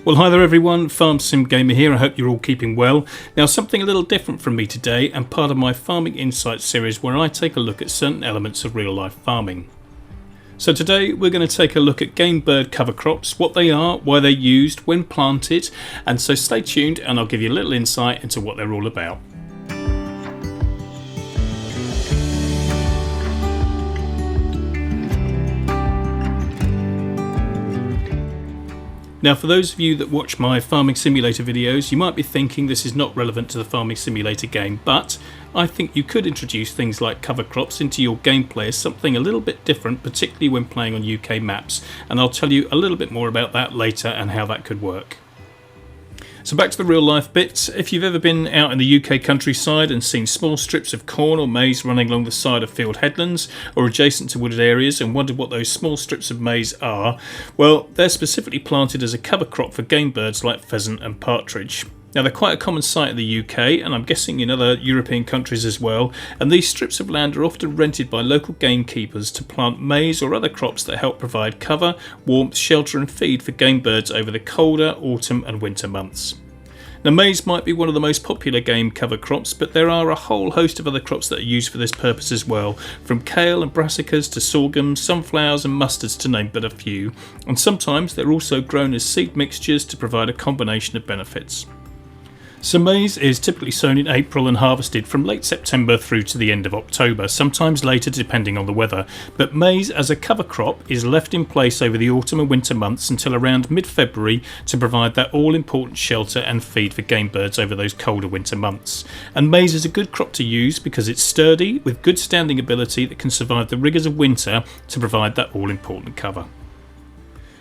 Well, hi there everyone, FarmSim Gamer here. I hope you're all keeping well. Now, something a little different from me today and part of my Farming Insights series where I take a look at certain elements of real life farming. So today we're going to take a look at game bird cover crops, what they are, why they're used, when planted, and so stay tuned and I'll give you a little insight into what they're all about. Now, for those of you that watch my Farming Simulator videos, you might be thinking this is not relevant to the Farming Simulator game, but I think you could introduce things like cover crops into your gameplay as something a little bit different, particularly when playing on UK maps, and I'll tell you a little bit more about that later and how that could work. So back to the real life bits. If you've ever been out in the UK countryside and seen small strips of corn or maize running along the side of field headlands or adjacent to wooded areas and wondered what those small strips of maize are, well, they're specifically planted as a cover crop for game birds like pheasant and partridge. Now, they're quite a common sight in the UK and I'm guessing in other European countries as well, and these strips of land are often rented by local gamekeepers to plant maize or other crops that help provide cover, warmth, shelter and feed for game birds over the colder autumn and winter months. Now, maize might be one of the most popular game cover crops, but there are a whole host of other crops that are used for this purpose as well, from kale and brassicas to sorghum, sunflowers and mustards to name but a few, and sometimes they're also grown as seed mixtures to provide a combination of benefits. So maize is typically sown in April and harvested from late September through to the end of October, sometimes later depending on the weather, but maize as a cover crop is left in place over the autumn and winter months until around mid-February to provide that all-important shelter and feed for game birds over those colder winter months. And maize is a good crop to use because it's sturdy with good standing ability that can survive the rigours of winter to provide that all-important cover.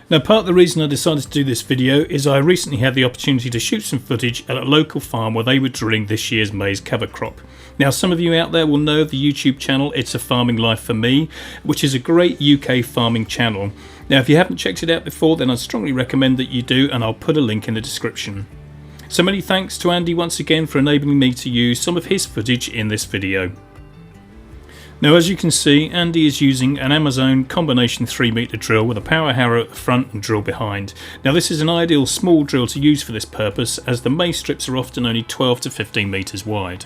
Now, part of the reason I decided to do this video is I recently had the opportunity to shoot some footage at a local farm where they were drilling this year's maize cover crop. Now, some of you out there will know of the YouTube channel It's a Farming Life for Me, which is a great UK farming channel. Now, if you haven't checked it out before, then I'd strongly recommend that you do, and I'll put a link in the description. So many thanks to Andy once again for enabling me to use some of his footage in this video. Now, as you can see, Andy is using an Amazon combination 3-metre drill with a power harrow at the front and drill behind. Now, this is an ideal small drill to use for this purpose as the maize strips are often only 12 to 15 metres wide.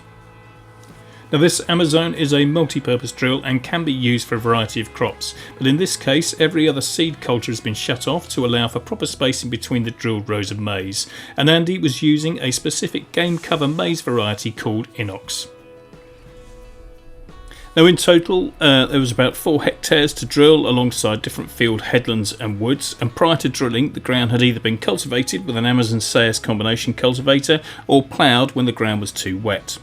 Now, this Amazon is a multi-purpose drill and can be used for a variety of crops, but in this case every other seed culture has been shut off to allow for proper spacing between the drilled rows of maize, and Andy was using a specific game cover maize variety called Inox. Now, in total there was about 4 hectares to drill alongside different field headlands and woods, and prior to drilling the ground had either been cultivated with an Amazon Sayers combination cultivator or ploughed when the ground was too wet.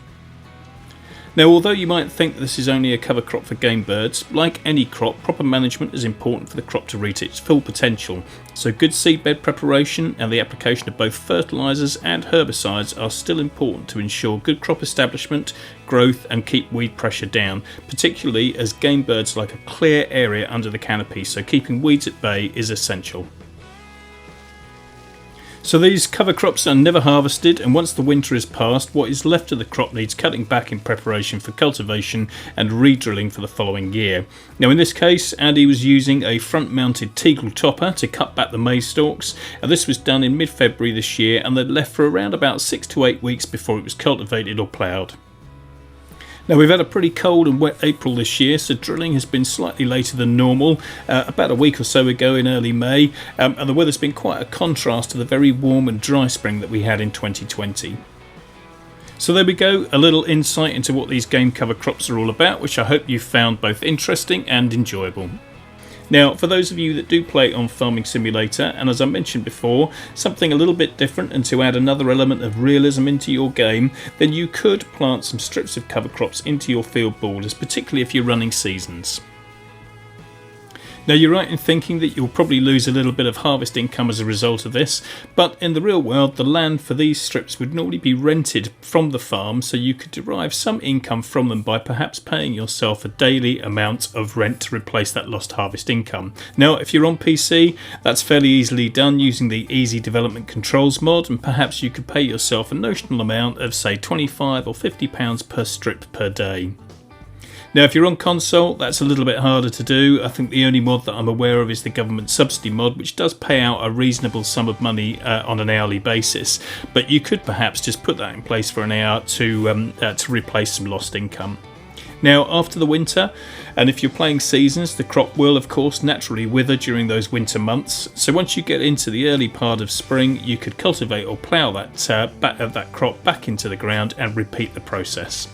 Now, although you might think this is only a cover crop for game birds, like any crop, proper management is important for the crop to reach its full potential. So good seedbed preparation and the application of both fertilisers and herbicides are still important to ensure good crop establishment, growth and keep weed pressure down, particularly as game birds like a clear area under the canopy, so keeping weeds at bay is essential. So these cover crops are never harvested, and once the winter is past, what is left of the crop needs cutting back in preparation for cultivation and re-drilling for the following year. Now, in this case, Andy was using a front-mounted Teagle Topper to cut back the maize stalks, and this was done in mid-February this year, and they'd left for around about 6 to 8 weeks before it was cultivated or ploughed. Now, we've had a pretty cold and wet April this year, so drilling has been slightly later than normal, about a week or so ago in early May, and the weather's been quite a contrast to the very warm and dry spring that we had in 2020. So there we go, a little insight into what these game cover crops are all about, which I hope you found both interesting and enjoyable. Now, for those of you that do play on Farming Simulator, and as I mentioned before, something a little bit different and to add another element of realism into your game, then you could plant some strips of cover crops into your field borders, particularly if you're running seasons. Now, you're right in thinking that you'll probably lose a little bit of harvest income as a result of this, but in the real world the land for these strips would normally be rented from the farm, so you could derive some income from them by perhaps paying yourself a daily amount of rent to replace that lost harvest income. Now, if you're on PC, that's fairly easily done using the Easy Development Controls mod, and perhaps you could pay yourself a notional amount of say £25 or £50 per strip per day. Now if you're on console, that's a little bit harder to do. I think the only mod that I'm aware of is the government subsidy mod, which does pay out a reasonable sum of money on an hourly basis, but you could perhaps just put that in place for an hour to replace some lost income. Now after the winter, and if you're playing seasons, the crop will of course naturally wither during those winter months, so once you get into the early part of spring, you could cultivate or plough that crop back into the ground and repeat the process.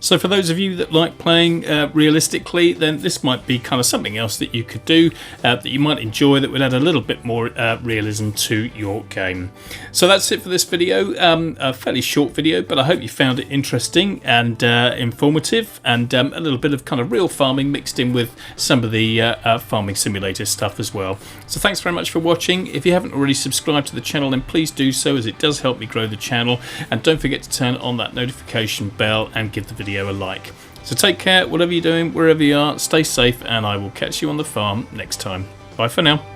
So for those of you that like playing realistically, then this might be kind of something else that you could do, that you might enjoy, that would add a little bit more realism to your game. So that's it for this video, a fairly short video, but I hope you found it interesting and informative, and a little bit of kind of real farming mixed in with some of the farming simulator stuff as well. So thanks very much for watching. If you haven't already subscribed to the channel, then please do so, as it does help me grow the channel, and don't forget to turn on that notification bell and give the video a like. So take care, whatever you're doing, wherever you are, stay safe, and I will catch you on the farm next time. Bye for now.